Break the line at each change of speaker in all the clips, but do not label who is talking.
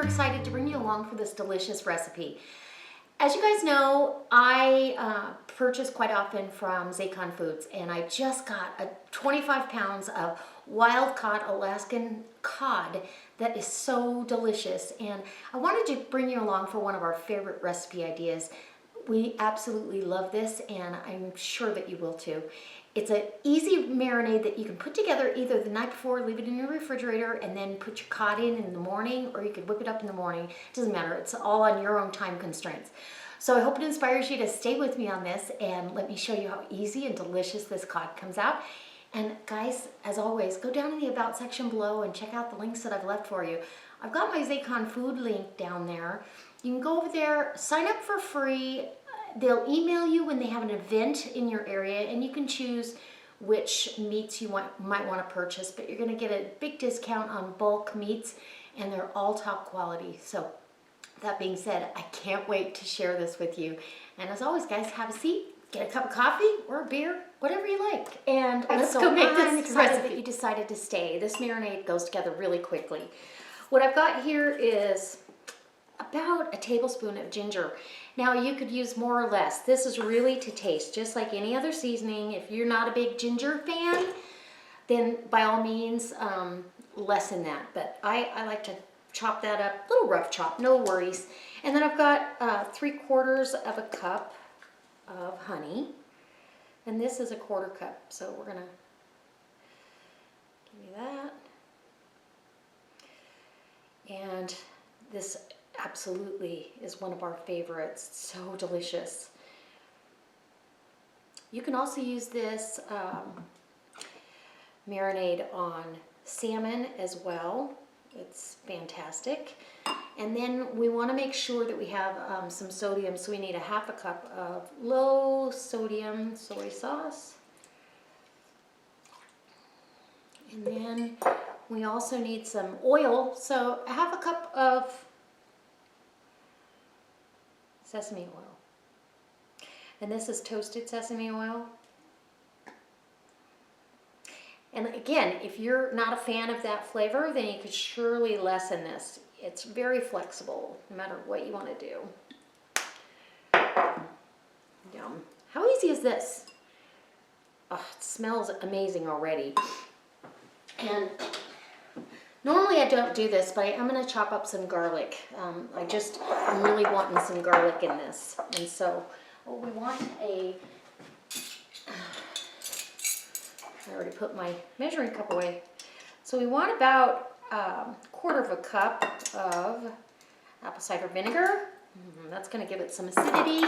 excited to bring you along for this delicious recipe. As you guys know, I purchase quite often from Zaycon Foods, and I just got 25 pounds of wild-caught Alaskan cod that is so delicious, and I wanted to bring you along for one of our favorite recipe ideas. We absolutely love this, and I'm sure that you will too. It's an easy marinade that you can put together either the night before, leave it in your refrigerator, and then put your cod in the morning, or you could whip it up in the morning. It doesn't matter. It's all on your own time constraints. So I hope it inspires you to stay with me on this, and let me show you how easy and delicious this cod comes out. And guys, as always, go down in the About section below and check out the links that I've left for you. I've got my Zaycon food link down there. You can go over there, sign up for free. They'll email you when they have an event in your area, and you can choose which meats you might want to purchase, but you're going to get a big discount on bulk meats, and they're all top quality. So that being said, I can't wait to share this with you. And as always, guys, have a seat, get a cup of coffee or a beer, whatever you like, and let's go make this recipe. That you decided to stay. This marinade goes together really quickly. What I've got here is about a tablespoon of ginger. Now you could use more or less. This is really to taste, just like any other seasoning. If you're not a big ginger fan, then by all means lessen that. But I like to chop that up, a little rough chop, no worries. And then I've got 3/4 of a cup of honey, and this is a 1/4 cup. So we're gonna give me that, and this absolutely is one of our favorites. It's so delicious. You can also use this marinade on salmon as well. It's fantastic. And then we want to make sure that we have some sodium, so we need a 1/2 cup of low sodium soy sauce. And then we also need some oil, so a 1/2 cup of sesame oil. And this is toasted sesame oil. And again, if you're not a fan of that flavor, then you could surely lessen this. It's very flexible, no matter what you want to do. Yum. How easy is this? Oh, it smells amazing already. And normally I don't do this, but I'm going to chop up some garlic. I'm really wanting some garlic in this. And so we want I already put my measuring cup away. So we want about 1/4 cup of apple cider vinegar. That's going to give it some acidity,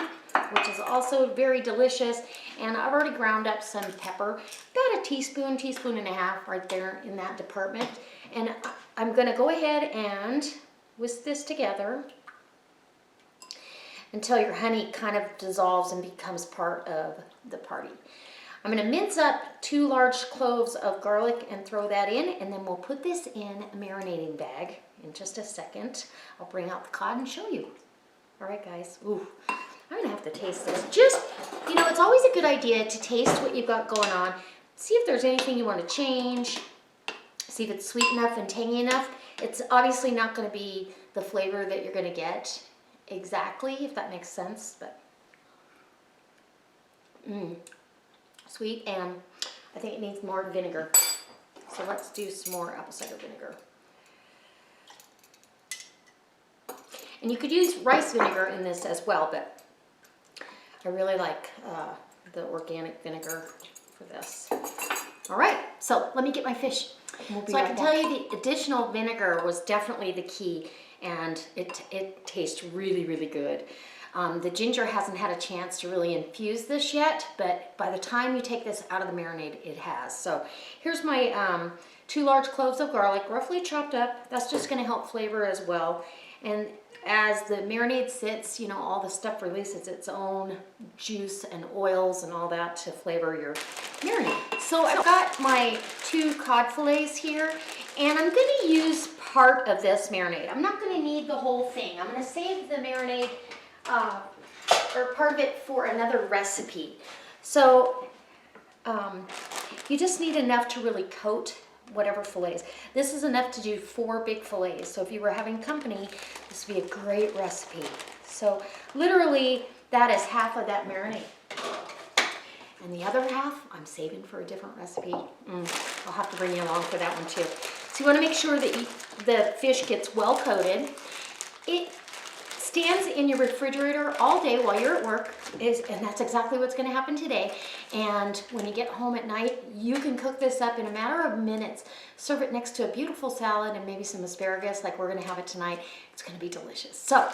which is also very delicious. And I've already ground up some pepper, about a teaspoon, teaspoon and a half right there in that department. And I'm going to go ahead and whisk this together until your honey kind of dissolves and becomes part of the party. I'm going to mince up 2 large cloves of garlic and throw that in, and then we'll put this in a marinating bag in just a second. I'll bring out the cod and show you. All right, guys. Ooh, I'm going to have to taste this. Just, you know, it's always a good idea to taste what you've got going on. See if there's anything you want to change. See if it's sweet enough and tangy enough. It's obviously not going to be the flavor that you're going to get exactly, if that makes sense, but sweet, and I think it needs more vinegar. So let's do some more apple cider vinegar. And you could use rice vinegar in this as well, but I really like the organic vinegar for this. All right, so let me get my fish. So I can tell you the additional vinegar was definitely the key, and it tastes really, really good. The ginger hasn't had a chance to really infuse this yet, but by the time you take this out of the marinade, it has. So here's my 2 large cloves of garlic, roughly chopped up. That's just going to help flavor as well. And as the marinade sits, you know, all the stuff releases its own juice and oils and all that to flavor your marinade. So I've got my 2 cod fillets here, and I'm going to use part of this marinade. I'm not going to need the whole thing. I'm going to save the marinade or part of it for another recipe. So you just need enough to really coat whatever fillets. This is enough to do 4 big fillets. So if you were having company, this would be a great recipe. So literally that is half of that marinade. And the other half, I'm saving for a different recipe. I'll have to bring you along for that one too. So you want to make sure that the fish gets well coated. It stands in your refrigerator all day while you're at work, and that's exactly what's going to happen today. And when you get home at night, you can cook this up in a matter of minutes. Serve it next to a beautiful salad and maybe some asparagus like we're going to have it tonight. It's going to be delicious. So,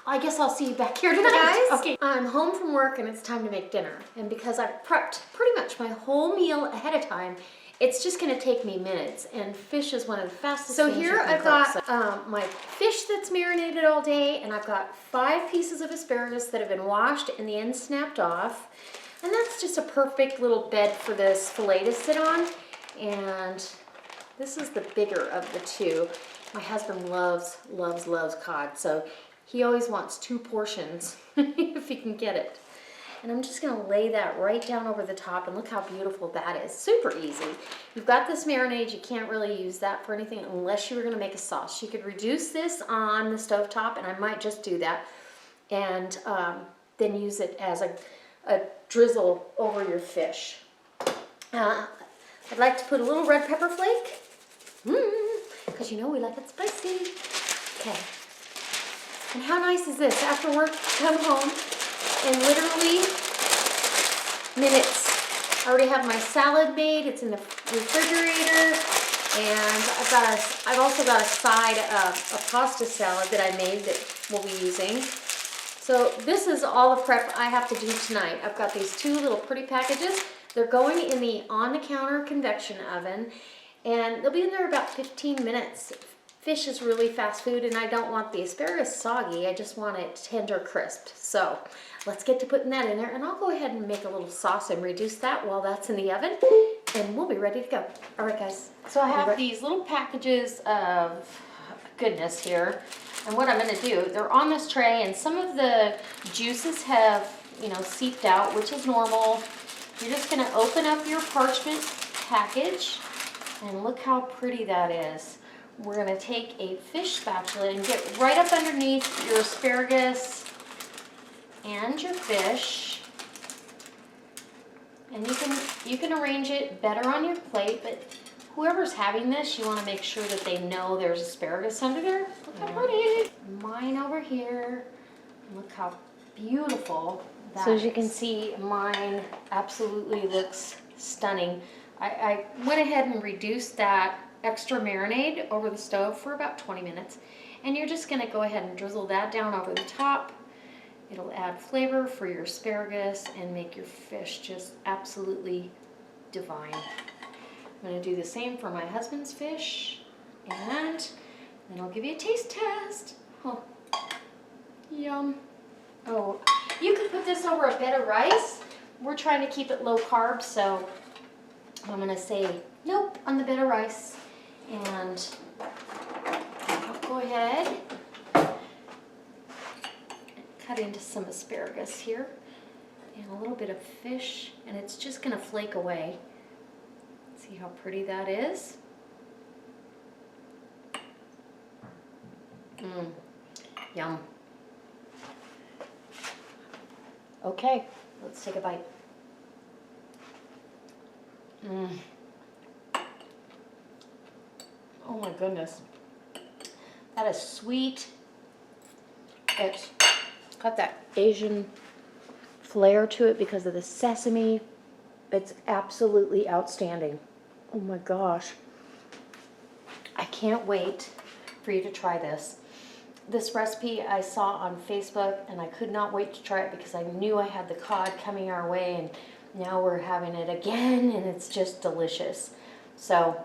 I guess I'll see you back here tonight, guys. Okay, I'm home from work and it's time to make dinner. And because I've prepped pretty much my whole meal ahead of time, it's just gonna take me minutes. And fish is one of the fastest things you can cook. So here I've got my fish that's marinated all day, and I've got 5 pieces of asparagus that have been washed and the ends snapped off. And that's just a perfect little bed for this fillet to sit on. And this is the bigger of the 2. My husband loves cod, so he always wants 2 portions if he can get it. And I'm just gonna lay that right down over the top, and look how beautiful that is. Super easy. You've got this marinade, you can't really use that for anything unless you were gonna make a sauce. You could reduce this on the stovetop, and I might just do that, and then use it as a drizzle over your fish. I'd like to put a little red pepper flake, because you know we like it spicy. Okay. And how nice is this? After work, come home, and literally minutes. I already have my salad made. It's in the refrigerator, and I've also got a side of a pasta salad that I made that we'll be using. So this is all the prep I have to do tonight. I've got these 2 little pretty packages. They're going in the on-the-counter convection oven, and they'll be in there about 15 minutes. Fish is really fast food, and I don't want the asparagus soggy. I just want it tender crisped. So let's get to putting that in there, and I'll go ahead and make a little sauce and reduce that while that's in the oven, and we'll be ready to go. All right, guys. So I have these little packages of goodness here, and what I'm going to do, they're on this tray, and some of the juices have, seeped out, which is normal. You're just going to open up your parchment package, and look how pretty that is. We're going to take a fish spatula and get right up underneath your asparagus and your fish. And you can arrange it better on your plate, but whoever's having this, you want to make sure that they know there's asparagus under there. Look how pretty. Mine over here. Look how beautiful that is. So as you can see, mine absolutely looks stunning. I went ahead and reduced that extra marinade over the stove for about 20 minutes, and you're just going to go ahead and drizzle that down over the top. It'll add flavor for your asparagus and make your fish just absolutely divine. I'm going to do the same for my husband's fish, and then I'll give you a taste test. Oh, yum. Oh, you could put this over a bed of rice. We're trying to keep it low carb, so I'm going to say nope on the bed of rice. And I'll go ahead and cut into some asparagus here and a little bit of fish, and it's just going to flake away. See how pretty that is? Yum. Okay, let's take a bite. Oh my goodness. That is sweet. It's got that Asian flair to it because of the sesame. It's absolutely outstanding. Oh my gosh. I can't wait for you to try this. This recipe I saw on Facebook, and I could not wait to try it because I knew I had the cod coming our way, and now we're having it again, and it's just delicious. So,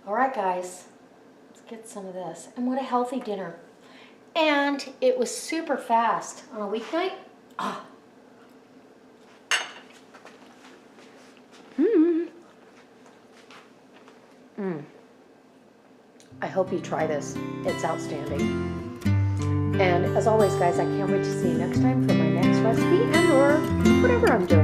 all right, guys, let's get some of this. And what a healthy dinner. And it was super fast on a weeknight. I hope you try this. It's outstanding. And as always, guys, I can't wait to see you next time for my next recipe and or whatever I'm doing.